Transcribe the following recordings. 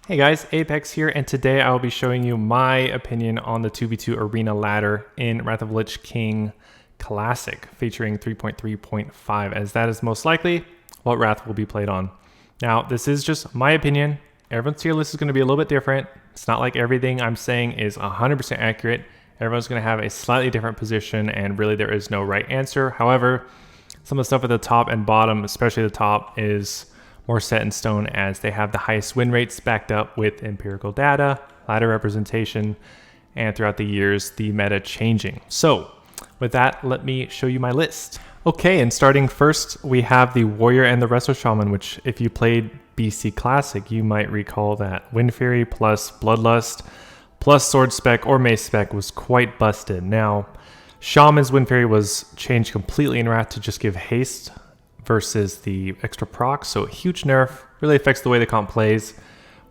Hey guys, Apex here, and today I will be showing you my opinion on the 2v2 arena ladder in Wrath of Lich King Classic, featuring 3.3.5, as that is most likely what Wrath will be played on. Now, this is just my opinion. Everyone's tier list is going to be a little bit different. It's not like everything I'm saying is 100% accurate. Everyone's going to have a slightly different position, and really there is no right answer. However, some of the stuff at the top and bottom, especially the top, is more set in stone, as they have the highest win rates backed up with empirical data, ladder representation, and throughout the years, the meta changing. So with that, let me show you my list. Okay, and starting first, we have the Warrior and the Rsham, which if you played BC Classic, you might recall that Wind Fury plus Bloodlust plus Sword Spec or Mace Spec was quite busted. Now, Shaman's Wind Fury was changed completely in Wrath to just give haste versus the extra proc, so a huge nerf, really affects the way the comp plays.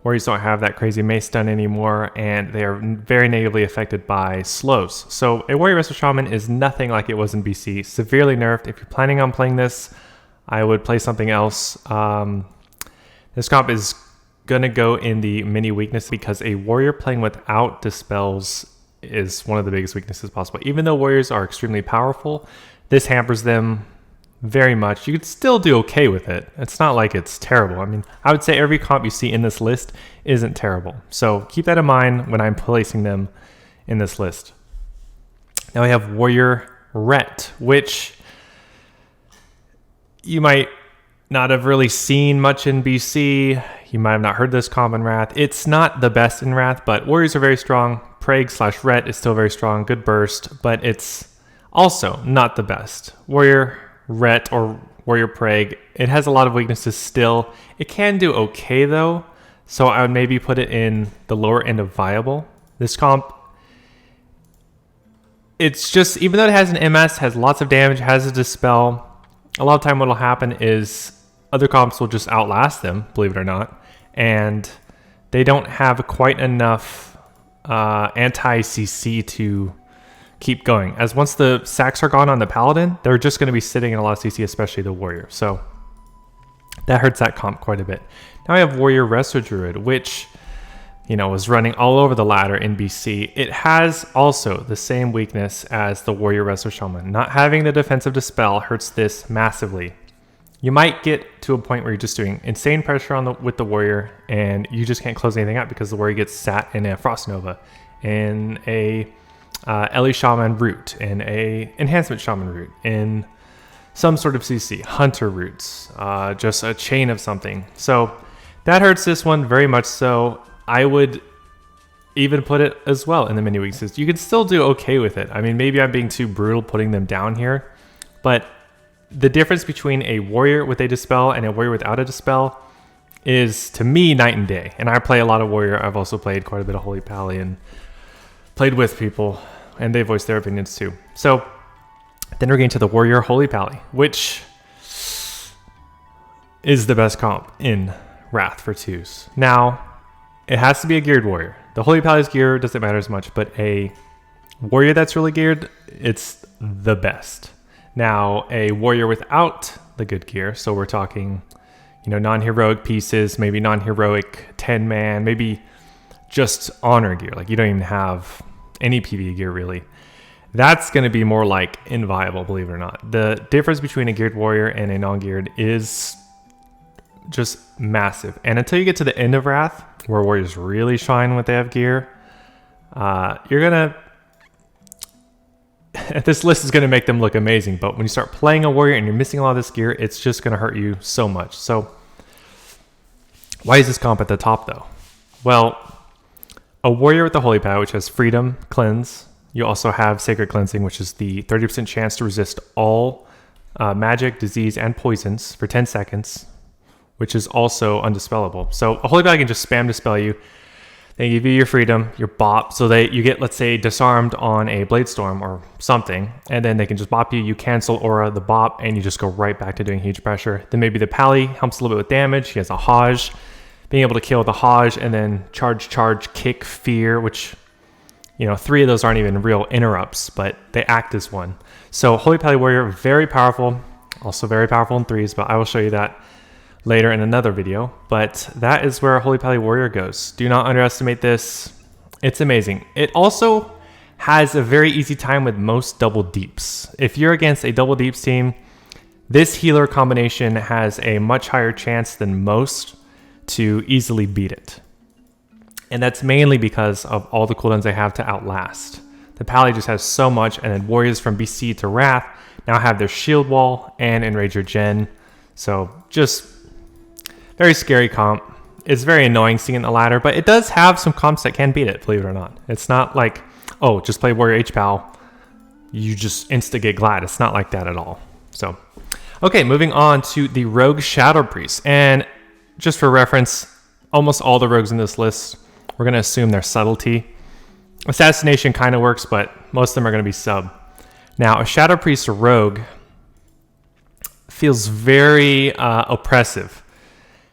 Warriors don't have that crazy mace stun anymore, and they are very negatively affected by slows. So a Warrior Rsham is nothing like it was in BC, severely nerfed. If you're planning on playing this, I would play something else. This comp is gonna go in the mini weakness, because a Warrior playing without dispels is one of the biggest weaknesses possible. Even though Warriors are extremely powerful, this hampers them very much. You could still do okay with it. It's not like it's terrible. I mean, I would say every comp you see in this list isn't terrible. So keep that in mind when I'm placing them in this list. Now we have Warrior Ret, which you might not have really seen much in BC. You might have not heard this comp in Wrath. It's not the best in Wrath, but Warriors are very strong. Prague/Ret is still very strong, good burst, but it's also not the best. Warrior Ret or Warrior Prague, it has a lot of weaknesses still. It can do okay though, so I would maybe put it in the lower end of viable. This comp, it's just, even though it has an MS, has lots of damage, has a dispel, a lot of time what will happen is other comps will just outlast them, believe it or not, and they don't have quite enough anti-CC to keep going, as once the sacks are gone on the Paladin, they're just going to be sitting in a lot of CC, especially the Warrior. So that hurts that comp quite a bit. Now we have Warrior Rdruid, which, you know, was running all over the ladder in BC. It has also the same weakness as the Warrior Rsham. Not having the defensive dispel hurts this massively. You might get to a point where you're just doing insane pressure on with the Warrior, and you just can't close anything out because the Warrior gets sat in a Frost Nova, in a Ellie Shaman root, in a Enhancement Shaman root, in some sort of CC, Hunter roots, just a chain of something. So that hurts this one very much so. I would even put it as well in the mini weaknesses. You can still do okay with it. I mean, maybe I'm being too brutal putting them down here, but the difference between a Warrior with a dispel and a Warrior without a dispel is, to me, night and day. And I play a lot of Warrior. I've also played quite a bit of Hpal and played with people, and they voiced their opinions too. So then we're getting to the Warrior Hpal, which is the best comp in Wrath for twos. Now, it has to be a geared Warrior. The Hpal's gear doesn't matter as much, but a Warrior that's really geared, it's the best. Now, a Warrior without the good gear, so we're talking, you know, non-heroic pieces, maybe non-heroic 10-man, maybe just honor gear, like you don't even have any PvE gear really. That's going to be more like inviable, believe it or not. The difference between a geared Warrior and a non-geared is just massive. And until you get to the end of Wrath, where Warriors really shine when they have gear, you're gonna this list is going to make them look amazing, but when you start playing a Warrior and you're missing a lot of this gear, it's just going to hurt you so much. So why is this comp at the top though? Well, a Warrior with the Hpal, which has Freedom, Cleanse. You also have Sacred Cleansing, which is the 30% chance to resist all magic, disease, and poisons for 10 seconds, which is also undispellable. So a Hpal can just spam dispel you. They give you your Freedom, your bop, so that you get, let's say, disarmed on a Bladestorm or something, and then they can just bop you, you cancel aura, the bop, and you just go right back to doing huge pressure. Then maybe the Pally helps a little bit with damage. He has a Haj. Being able to kill the Haj and then charge, kick, fear, which, you know, 3 of those aren't even real interrupts, but they act as one. So Hpal Warrior, very powerful, also very powerful in 3s, but I will show you that later in another video, but that is where Holy Pally Warrior goes. Do not underestimate this. It's amazing. It also has a very easy time with most double deeps. If you're against a double deeps team, this healer combination has a much higher chance than most to easily beat it. And that's mainly because of all the cooldowns they have to outlast. The Pally just has so much, and then warriors from BC to Wrath now have their shield wall and Enrager Gen. So just very scary comp. It's very annoying seeing the ladder, but it does have some comps that can beat it, believe it or not. It's not like, oh, just play Warrior Hpal, you just insta-get Glad. It's not like that at all. So, okay, moving on to the Rogue Shadow Priest. And just for reference, almost all the rogues in this list, we're going to assume they're subtlety. Assassination kind of works, but most of them are going to be sub. Now, a Shadow Priest rogue feels very oppressive.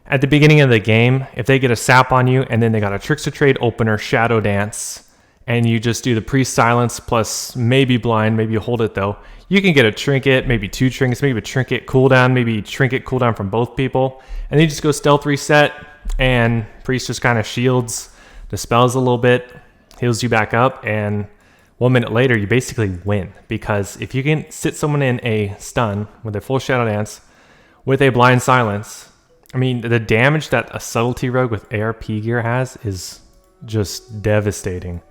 At the beginning of the game, if they get a sap on you and then they got a Tricks of Trade opener, Shadow Dance, and you just do the Priest Silence plus maybe Blind, maybe you hold it though, you can get a Trinket, maybe 2 trinkets, maybe a Trinket cooldown, maybe Trinket cooldown from both people, and then you just go Stealth Reset, and Priest just kind of shields, dispels a little bit, heals you back up, and 1 minute later you basically win. Because if you can sit someone in a stun with a full Shadow Dance with a Blind Silence, I mean, the damage that a subtlety rogue with ARP gear has is just devastating.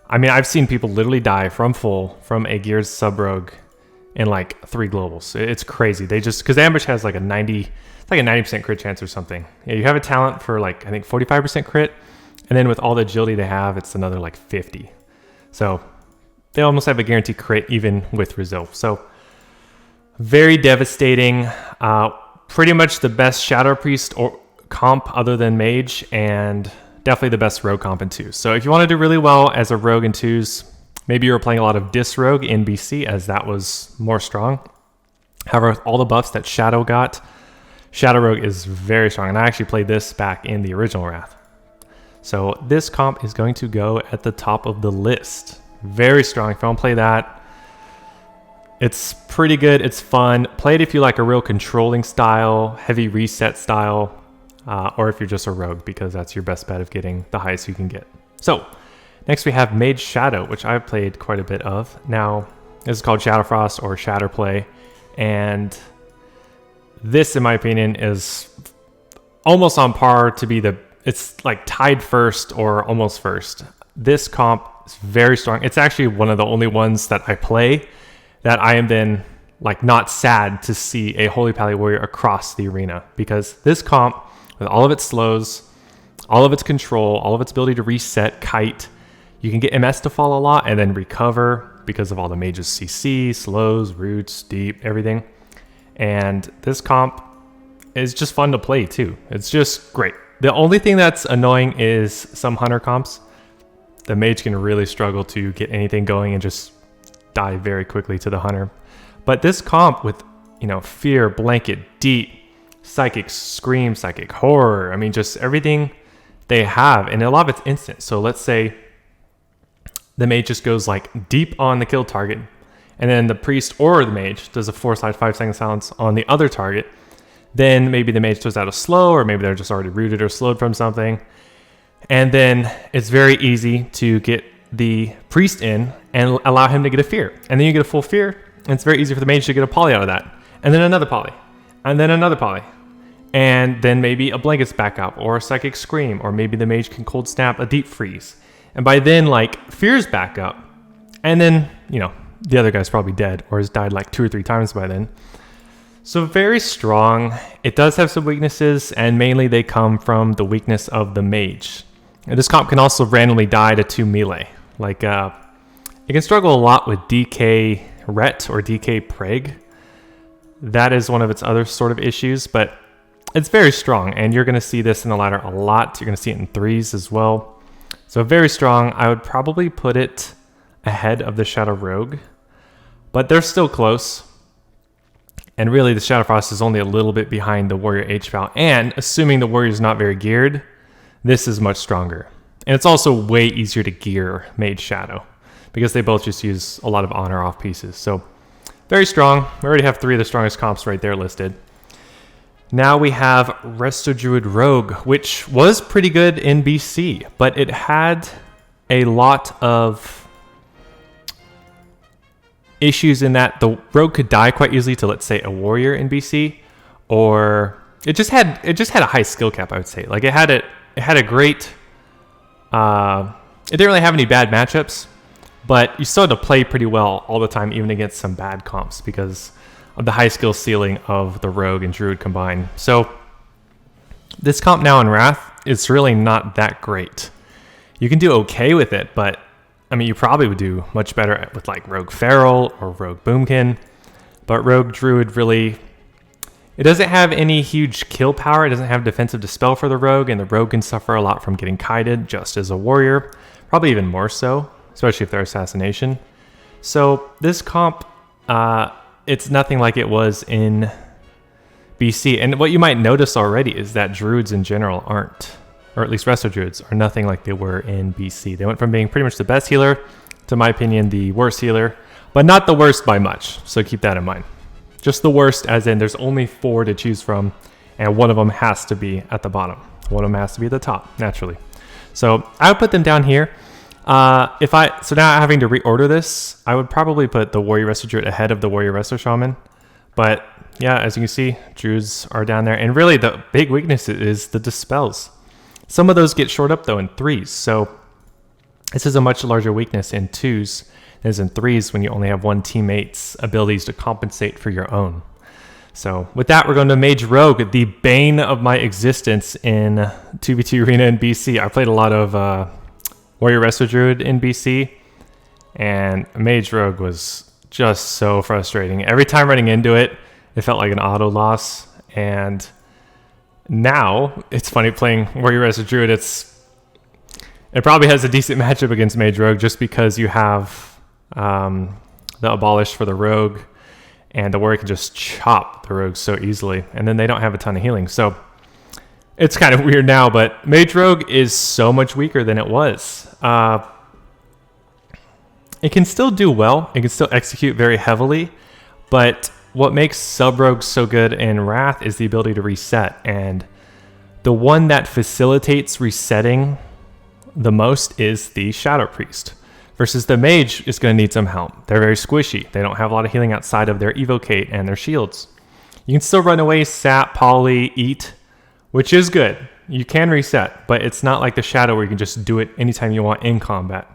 I mean, I've seen people literally die from a geared sub rogue in like 3 globals. It's crazy. They just, because Ambush has like a 90% crit chance or something. Yeah, you have a talent for like, I think 45% crit. And then with all the agility they have, it's another like 50. So they almost have a guaranteed crit even with Resolve. So very devastating. Pretty much the best Shadow Priest or comp other than Mage, and definitely the best rogue comp in 2s. So if you want to do really well as a rogue in 2s, maybe you were playing a lot of Dis Rogue in BC as that was more strong. However, with all the buffs that Shadow got, Shadow Rogue is very strong. And I actually played this back in the original Wrath. So this comp is going to go at the top of the list. Very strong. If you want to play that, it's pretty good. It's fun. Play it if you like a real controlling style, heavy reset style, or if you're just a rogue, because that's your best bet of getting the highest you can get. So next we have Mage Shadow, which I've played quite a bit of. Now, this is called Shadowfrost or Shatterplay, and this, in my opinion, is almost on par to be it's like tied first or almost first. This comp is very strong. It's actually one of the only ones that I play that I am then like not sad to see a Holy Pally Warrior across the arena, because this comp, with all of its slows, all of its control, all of its ability to reset, kite, you can get MS to fall a lot and then recover because of all the Mage's CC, slows, roots, deep, everything. And this comp is just fun to play too. It's just great. The only thing that's annoying is some Hunter comps. The Mage can really struggle to get anything going and just die very quickly to the Hunter. But this comp with, Fear, Blanket, Deep, Psychic Scream, Psychic Horror, I mean, just everything they have, and a lot of it's instant. So let's say the Mage just goes like deep on the kill target, and then the Priest or the Mage does a 4/5 second silence on the other target. Then maybe the Mage throws out a slow, or maybe they're just already rooted or slowed from something. And then it's very easy to get the Priest in and allow him to get a Fear. And then you get a full Fear, and it's very easy for the Mage to get a poly out of that. And then another poly. And then another poly. And then maybe a Blankets back up, or a Psychic Scream, or maybe the Mage can cold snap a Deep Freeze. And by then, like, Fear's back up. And then, the other guy's probably dead, or has died like 2 or 3 times by then. So very strong. It does have some weaknesses, and mainly they come from the weakness of the Mage. And this comp can also randomly die to 2 melee. Like, it can struggle a lot with DK Ret or DK Preg. That is one of its other sort of issues, but it's very strong, and you're going to see this in the ladder a lot. You're going to see it in 3s as well. So very strong. I would probably put it ahead of the Shadow Rogue, but they're still close. And really, the Shadowfrost is only a little bit behind the Warrior Hpal. And assuming the Warrior is not very geared, this is much stronger. And it's also way easier to gear Mage Shadow, because they both just use a lot of on or off pieces. So very strong. We already have 3 of the strongest comps right there listed. Now we have Rdruid Rogue, which was pretty good in BC, but it had a lot of issues in that the rogue could die quite easily to, let's say, a warrior in BC, or it just had a high skill cap, I would say. Like it had a great it didn't really have any bad matchups, but you still had to play pretty well all the time, even against some bad comps, because of the high skill ceiling of the rogue and druid combined. So this comp now in Wrath is really not that great. You can do okay with it, but I mean, you probably would do much better with like Rogue Feral or Rogue Boomkin, but Rogue Druid really, it doesn't have any huge kill power. It doesn't have defensive dispel for the rogue, and the rogue can suffer a lot from getting kited just as a warrior, probably even more so, especially if they're assassination. So this comp, it's nothing like it was in BC. And what you might notice already is that druids in general aren't, or at least resto druids, are nothing like they were in BC. They went from being pretty much the best healer to, in my opinion, the worst healer, but not the worst by much. So keep that in mind. Just the worst as in there's only 4 to choose from, and one of them has to be at the bottom. One of them has to be at the top, naturally. So I would put them down here. So now having to reorder this, I would probably put the Warrior Resto Druid ahead of the Warrior Resto Shaman. But yeah, as you can see, Druids are down there. And really the big weakness is the Dispels. Some of those get shored up though in 3s. So this is a much larger weakness in 2s than is in 3s when you only have one teammate's abilities to compensate for your own. So with that, we're going to Mage Rogue, the bane of my existence in 2v2 Arena in BC. I played a lot of Warrior Resto Druid in BC, and Mage Rogue was just so frustrating. Every time running into it, it felt like an auto loss. And now it's funny playing Warrior Resto Druid. It probably has a decent matchup against Mage Rogue just because you have the Abolish for the Rogue, and the Warrior can just chop the Rogue so easily, and then they don't have a ton of healing. So it's kind of weird now, but Mage Rogue is so much weaker than it was. It can still do well. It can still execute very heavily, but what makes Sub Rogue so good in Wrath is the ability to reset, and the one that facilitates resetting the most is the Shadow Priest. Versus the Mage is going to need some help. They're very squishy. They don't have a lot of healing outside of their Evocate and their shields. You can still run away, sap, poly, eat, which is good. You can reset, but it's not like the Shadow where you can just do it anytime you want in combat.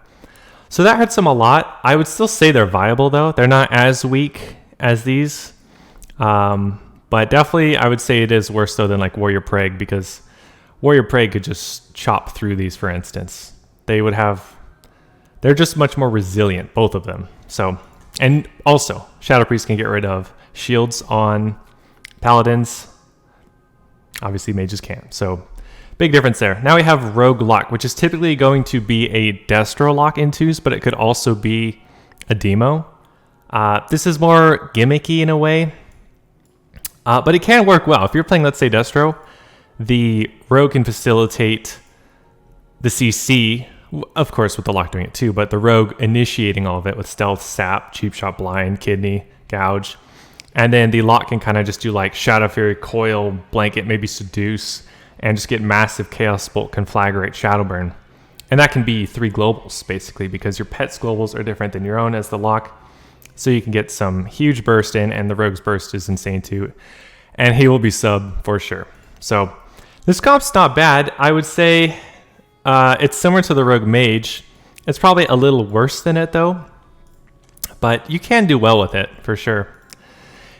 So that hurts them a lot. I would still say they're viable though. They're not as weak as these. But definitely I would say it is worse though than like Warrior Prague, because Warrior Prague could just chop through these, for instance. They're just much more resilient, both of them. So, and also, Shadow Priest can get rid of shields on Paladins. Obviously, Mages can't. So, big difference there. Now we have Rogue Lock, which is typically going to be a Destro lock in 2s, but it could also be a Demo. This is more gimmicky in a way, but it can work well. If you're playing, let's say, Destro, the Rogue can facilitate the CC, of course with the lock doing it too, but the Rogue initiating all of it with Stealth, Sap, Cheap Shot, Blind, Kidney, Gouge. And then the lock can kind of just do like Shadow Fury, Coil, Blanket, maybe Seduce, and just get massive Chaos Bolt, Conflagrate, Shadowburn. And that can be 3 globals basically, because your pet's globals are different than your own as the lock. So you can get some huge burst in, and the Rogue's burst is insane too. And he will be sub for sure. So this comp's not bad. I would say it's similar to the Rogue Mage. It's probably a little worse than it though, but you can do well with it for sure.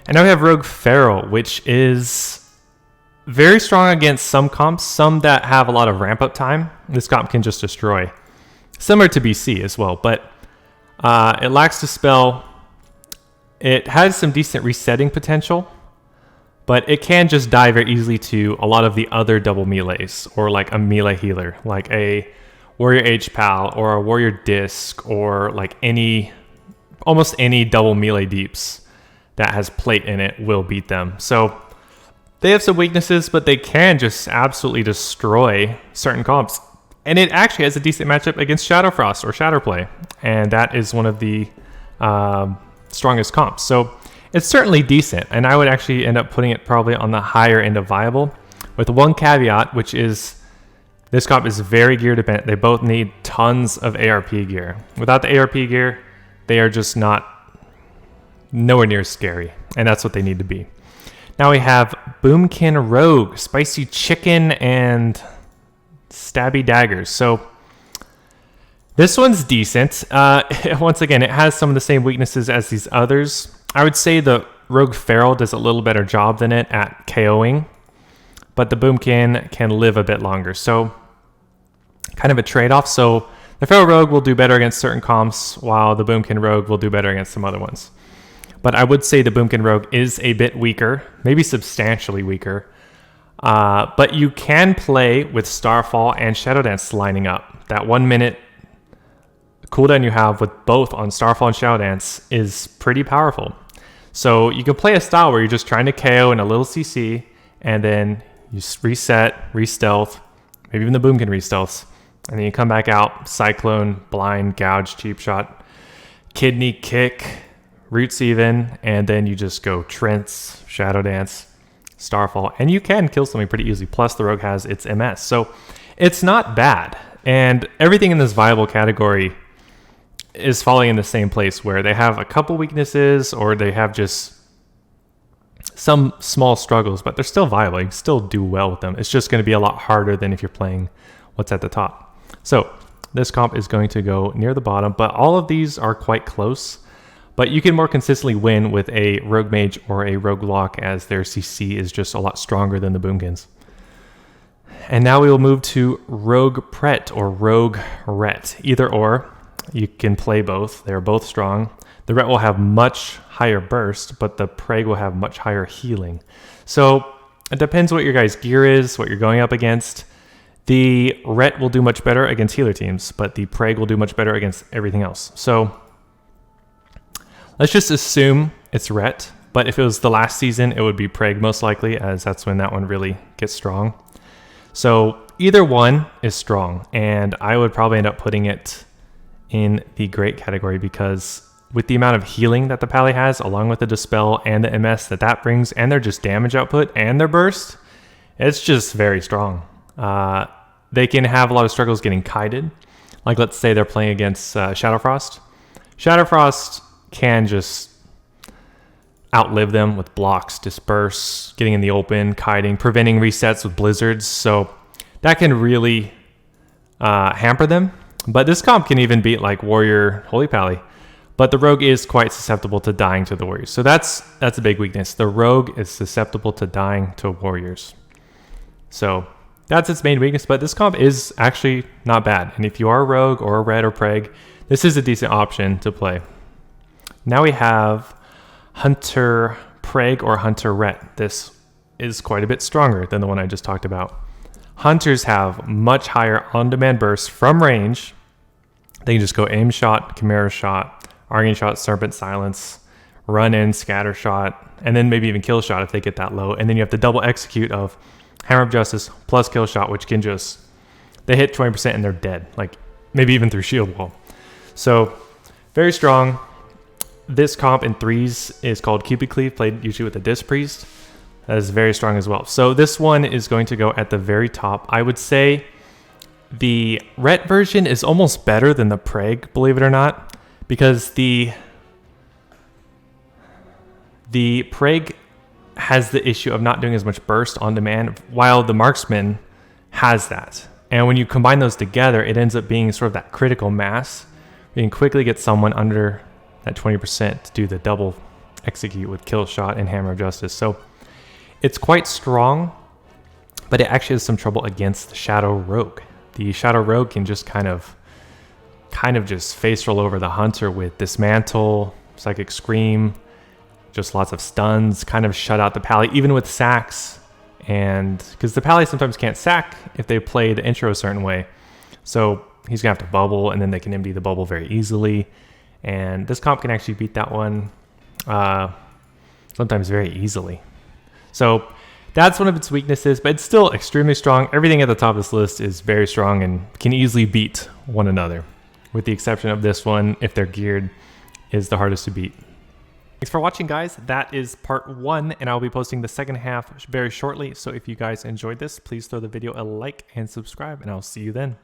And now we have Rogue Feral, which is very strong against some comps, some that have a lot of ramp up time. This comp can just destroy. Similar to BC as well, but it lacks Dispel. It has some decent resetting potential, but it can just die very easily to a lot of the other double melees, or like a melee healer, like a Warrior Hpal or a Warrior Disc, or like almost any double melee deeps that has plate in it will beat them. So they have some weaknesses, but they can just absolutely destroy certain comps. And it actually has a decent matchup against Shadowfrost or Shadowplay, and that is one of the strongest comps. So it's certainly decent, and I would actually end up putting it probably on the higher end of viable, with one caveat, which is this comp is very gear dependent. They both need tons of ARP gear. Without the ARP gear, they are just nowhere near scary, and that's what they need to be. Now we have Boomkin Rogue, Spicy Chicken, and Stabby Daggers. So this one's decent. Once again, it has some of the same weaknesses as these others. I would say the Rogue Feral does a little better job than it at KOing, but the Boomkin can live a bit longer. So kind of a trade-off. So the Feral Rogue will do better against certain comps, while the Boomkin Rogue will do better against some other ones. But I would say the Boomkin Rogue is a bit weaker, maybe substantially weaker. But you can play with Starfall and Shadow Dance lining up. That 1 minute cooldown you have with both on Starfall and Shadow Dance is pretty powerful. So you can play a style where you're just trying to KO in a little CC, and then you reset, re-stealth, maybe even the Boomkin re-stealths, and then you come back out, Cyclone, Blind, Gouge, Cheap Shot, Kidney, Kick, Roots even, and then you just go Trance, Shadow Dance, Starfall, and you can kill something pretty easily. Plus the Rogue has its MS, so it's not bad. And everything in this viable category is falling in the same place, where they have a couple weaknesses or they have just some small struggles, but they're still viable. You can still do well with them. It's just going to be a lot harder than if you're playing what's at the top. So this comp is going to go near the bottom, but all of these are quite close. But you can more consistently win with a Rogue Mage or a Rogue Lock, as their CC is just a lot stronger than the Boomkins. And now we will move to Rogue Pret or Rogue Ret. Either or, you can play both. They're both strong. The Ret will have much higher burst, but the Prague will have much higher healing. So it depends what your guys' gear is, what you're going up against. The Ret will do much better against healer teams, but the Prague will do much better against everything else. So let's just assume it's Ret, but if it was the last season, it would be Prague most likely, as that's when that one really gets strong. So either one is strong, and I would probably end up putting it in the great category, because with the amount of healing that the Pally has, along with the Dispel and the MS that brings, and their just damage output and their burst, it's just very strong. They can have a lot of struggles getting kited. Like let's say they're playing against Shadowfrost. Shadowfrost can just outlive them with blocks, disperse, getting in the open, kiting, preventing resets with blizzards. So that can really hamper them. But this comp can even beat like Warrior Holy Pally. But the Rogue is quite susceptible to dying to the Warriors. So that's a big weakness. The Rogue is susceptible to dying to Warriors. So that's its main weakness. But this comp is actually not bad. And if you are a Rogue or a Red or Prague, this is a decent option to play. Now we have Hunter Prague or Hunter Ret. This is quite a bit stronger than the one I just talked about. Hunters have much higher on-demand bursts from range. They can just go aim shot, Chimera shot, Arcane shot, Serpent Silence, run in, scatter shot, and then maybe even kill shot if they get that low. And then you have the double execute of Hammer of Justice plus kill shot, which can just, they hit 20% and they're dead. Like maybe even through shield wall. So very strong. This comp in threes is called Cupid Cleave, played usually with the Disc Priest. That is very strong as well. So this one is going to go at the very top. I would say the Ret version is almost better than the Prague, believe it or not, because the Prague has the issue of not doing as much burst on demand, while the Marksman has that. And when you combine those together, it ends up being sort of that critical mass. You can quickly get someone under that 20% to do the double execute with kill shot and Hammer of Justice. So it's quite strong, but it actually has some trouble against the Shadow Rogue. The Shadow Rogue can just kind of just face roll over the Hunter with Dismantle, Psychic Scream, just lots of stuns, kind of shut out the Pally, even with sacks. And because the Pally sometimes can't sack if they play the intro a certain way. So he's going to have to bubble, and then they can empty the bubble very easily. And this comp can actually beat that one sometimes very easily. So that's one of its weaknesses, but it's still extremely strong. Everything at the top of this list is very strong and can easily beat one another, with the exception of this one, if they're geared, is the hardest to beat. Thanks for watching, guys. That is part 1, and I'll be posting the second half very shortly. So if you guys enjoyed this, please throw the video a like and subscribe, and I'll see you then.